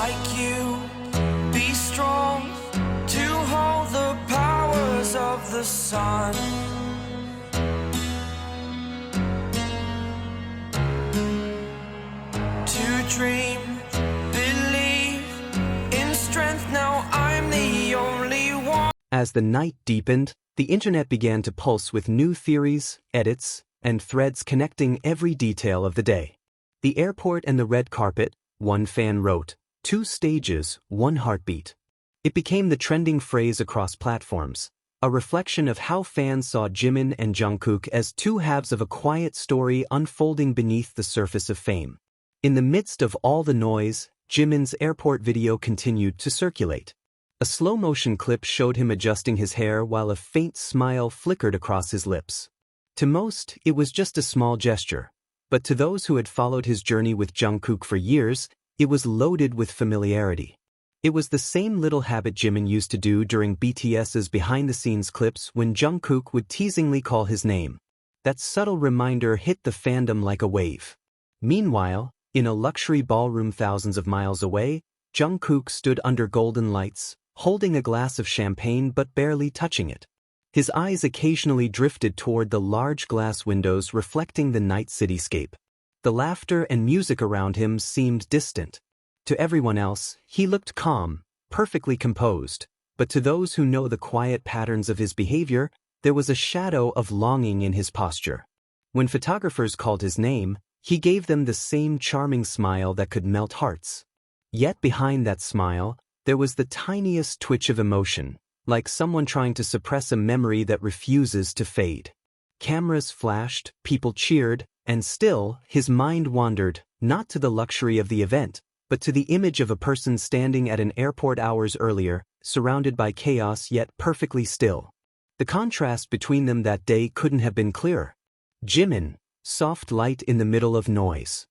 like you. Be strong to hold the powers of the sun. To dream, believe in strength. Now I'm the only one. As the night deepened, the internet began to pulse with new theories, edits, and threads connecting every detail of the day. The airport and the red carpet, one fan wrote, 2 stages, 1 heartbeat. It became the trending phrase across platforms, a reflection of how fans saw Jimin and Jungkook as 2 halves of a quiet story unfolding beneath the surface of fame. In the midst of all the noise, Jimin's airport video continued to circulate. A slow-motion clip showed him adjusting his hair while a faint smile flickered across his lips. To most, it was just a small gesture, but to those who had followed his journey with Jungkook for years, it was loaded with familiarity. It was the same little habit Jimin used to do during BTS's behind-the-scenes clips when Jungkook would teasingly call his name. That subtle reminder hit the fandom like a wave. Meanwhile, in a luxury ballroom thousands of miles away, Jungkook stood under golden lights, holding a glass of champagne but barely touching it. His eyes occasionally drifted toward the large glass windows reflecting the night cityscape. The laughter and music around him seemed distant. To everyone else, he looked calm, perfectly composed, but to those who know the quiet patterns of his behavior, there was a shadow of longing in his posture. When photographers called his name, he gave them the same charming smile that could melt hearts. Yet behind that smile, there was the tiniest twitch of emotion, like someone trying to suppress a memory that refuses to fade. Cameras flashed, people cheered, and still, his mind wandered, not to the luxury of the event, but to the image of a person standing at an airport hours earlier, surrounded by chaos yet perfectly still. The contrast between them that day couldn't have been clearer. Jimin, soft light in the middle of noise.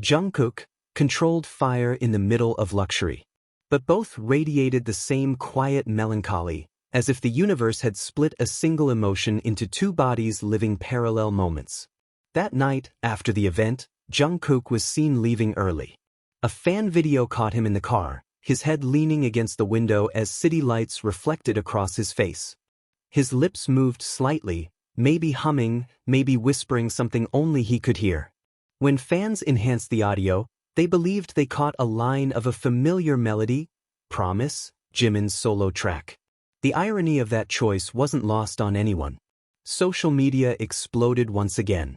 Jungkook, controlled fire in the middle of luxury. But both radiated the same quiet melancholy, as if the universe had split a single emotion into 2 bodies living parallel moments. That night, after the event, Jungkook was seen leaving early. A fan video caught him in the car, his head leaning against the window as city lights reflected across his face. His lips moved slightly, maybe humming, maybe whispering something only he could hear. When fans enhanced the audio, they believed they caught a line of a familiar melody, Promise, Jimin's solo track. The irony of that choice wasn't lost on anyone. Social media exploded once again.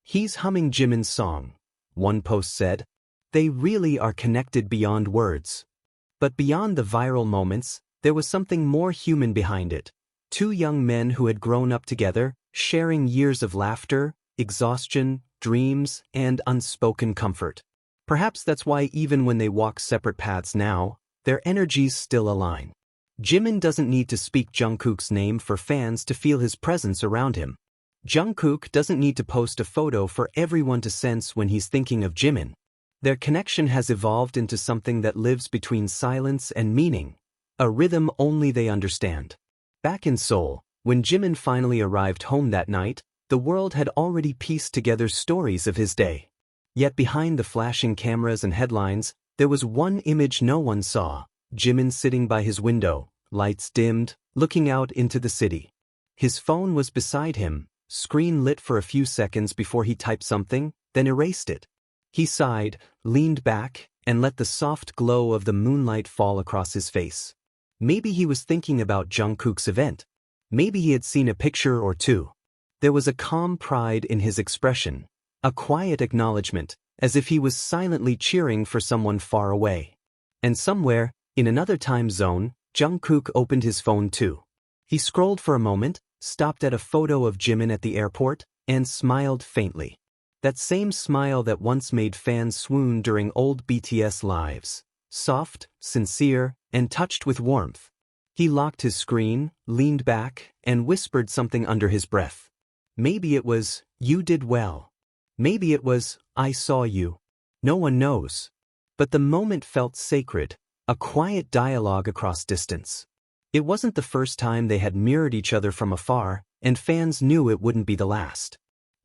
He's humming Jimin's song, one post said. They really are connected beyond words. But beyond the viral moments, there was something more human behind it. 2 young men who had grown up together, sharing years of laughter, exhaustion, dreams, and unspoken comfort. Perhaps that's why even when they walk separate paths now, their energies still align. Jimin doesn't need to speak Jungkook's name for fans to feel his presence around him. Jungkook doesn't need to post a photo for everyone to sense when he's thinking of Jimin. Their connection has evolved into something that lives between silence and meaning, a rhythm only they understand. Back in Seoul, when Jimin finally arrived home that night, the world had already pieced together stories of his day. Yet behind the flashing cameras and headlines, there was one image no one saw: Jimin sitting by his window, lights dimmed, looking out into the city. His phone was beside him, screen lit for a few seconds before he typed something, then erased it. He sighed, leaned back, and let the soft glow of the moonlight fall across his face. Maybe he was thinking about Jungkook's event. Maybe he had seen a picture or 2. There was a calm pride in his expression, a quiet acknowledgement, as if he was silently cheering for someone far away. And somewhere, in another time zone, Jungkook opened his phone too. He scrolled for a moment, stopped at a photo of Jimin at the airport, and smiled faintly. That same smile that once made fans swoon during old BTS lives. Soft, sincere, and touched with warmth. He locked his screen, leaned back, and whispered something under his breath. Maybe it was, "You did well." Maybe it was, "I saw you." No one knows. But the moment felt sacred, a quiet dialogue across distance. It wasn't the first time they had mirrored each other from afar, and fans knew it wouldn't be the last.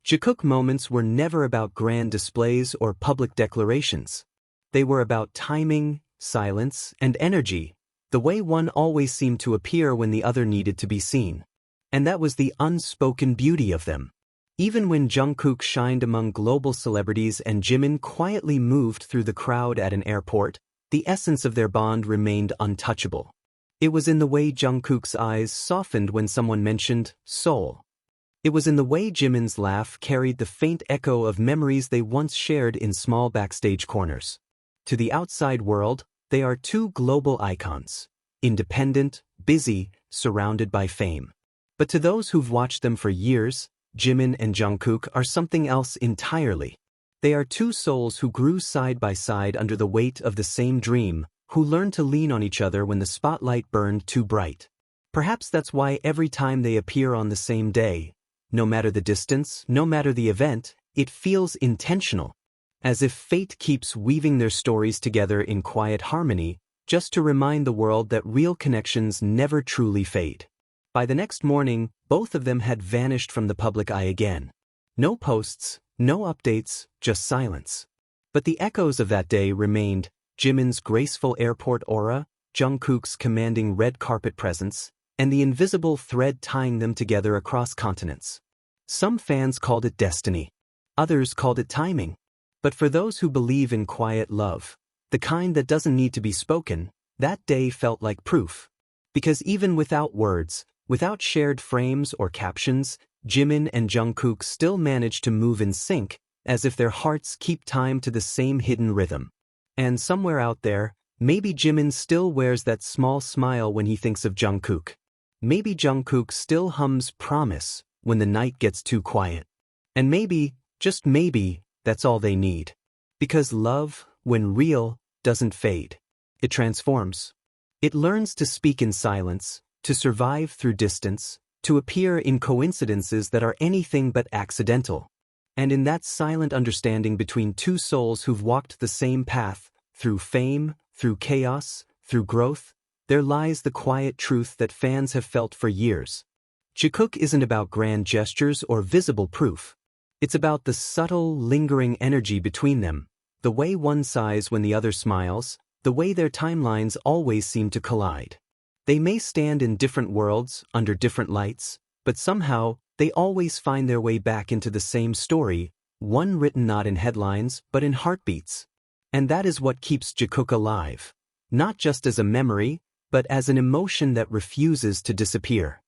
Jikook moments were never about grand displays or public declarations. They were about timing, silence, and energy, the way one always seemed to appear when the other needed to be seen. And that was the unspoken beauty of them. Even when Jungkook shined among global celebrities and Jimin quietly moved through the crowd at an airport, the essence of their bond remained untouchable. It was in the way Jungkook's eyes softened when someone mentioned Seoul. It was in the way Jimin's laugh carried the faint echo of memories they once shared in small backstage corners. To the outside world, they are two global icons, independent, busy, surrounded by fame. But to those who've watched them for years, Jimin and Jungkook are something else entirely. They are two souls who grew side by side under the weight of the same dream, who learned to lean on each other when the spotlight burned too bright. Perhaps that's why every time they appear on the same day, no matter the distance, no matter the event, it feels intentional. As if fate keeps weaving their stories together in quiet harmony, just to remind the world that real connections never truly fade. By the next morning, both of them had vanished from the public eye again. No posts, no updates, just silence. But the echoes of that day remained: Jimin's graceful airport aura, Jungkook's commanding red carpet presence, and the invisible thread tying them together across continents. Some fans called it destiny. Others called it timing. But for those who believe in quiet love, the kind that doesn't need to be spoken, that day felt like proof. Because even without words, without shared frames or captions, Jimin and Jungkook still managed to move in sync, as if their hearts keep time to the same hidden rhythm. And somewhere out there, maybe Jimin still wears that small smile when he thinks of Jungkook. Maybe Jungkook still hums Promise when the night gets too quiet. And maybe, just maybe, that's all they need. Because love, when real, doesn't fade. It transforms. It learns to speak in silence, to survive through distance, to appear in coincidences that are anything but accidental. And in that silent understanding between two souls who've walked the same path, through fame, through chaos, through growth, there lies the quiet truth that fans have felt for years. Jikook isn't about grand gestures or visible proof. It's about the subtle, lingering energy between them, the way one sighs when the other smiles, the way their timelines always seem to collide. They may stand in different worlds, under different lights, but somehow, they always find their way back into the same story, one written not in headlines, but in heartbeats. And that is what keeps Jikook alive. Not just as a memory, but as an emotion that refuses to disappear.